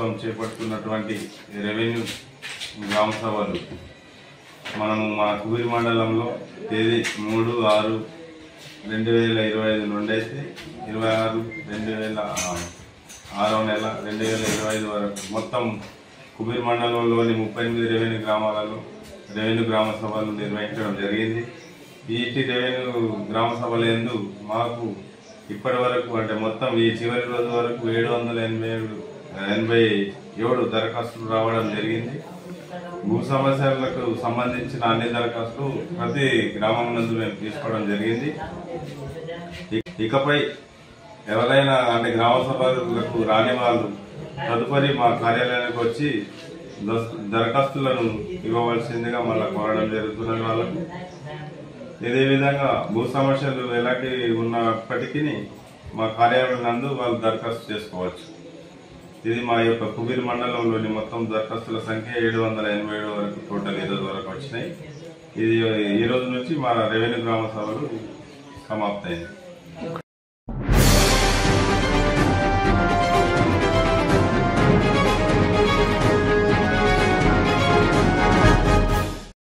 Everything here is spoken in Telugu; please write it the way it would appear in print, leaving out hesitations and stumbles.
ప్రభుత్వం చేపడుతున్నటువంటి రెవెన్యూ గ్రామ సభలు మనము మన కుబిరి మండలంలో తేదీ 3/6/2025 నుండి అయితే 26/2006/2025 వరకు మొత్తం కుబిరి మండలంలోని 38 రెవెన్యూ గ్రామాలలో రెవెన్యూ గ్రామ సభలు నిర్వహించడం జరిగింది. ఈ రెవెన్యూ గ్రామ సభలందు మాకు ఇప్పటి వరకు అంటే మొత్తం ఈ చివరి రోజు వరకు 787 దరఖాస్తులు రావడం జరిగింది. భూ సమస్యలకు సంబంధించిన అన్ని దరఖాస్తులు ప్రతి గ్రామం నందు మేము తీసుకోవడం జరిగింది. ఇకపై ఎవరైనా అంటే గ్రామ సభలకు రాని వాళ్ళు తదుపరి మా కార్యాలయానికి వచ్చి దరఖాస్తులను ఇవ్వవలసిందిగా మళ్ళీ కోరడం జరుగుతున్నది. వాళ్ళకు ఇదే విధంగా భూ సమస్యలు ఎలాంటి ఉన్నప్పటికీ మా కార్యాలయం నందు వాళ్ళు దరఖాస్తు చేసుకోవచ్చు. ఇది మా యొక్క కుబిరి మండలంలోని మొత్తం దరఖాస్తుల సంఖ్య 787 వరకు టోటల్ ఈ రోజు వరకు వచ్చినాయి. ఇది ఈ రోజు నుంచి మా రెవెన్యూ గ్రామ సభలు సమాప్తయింది.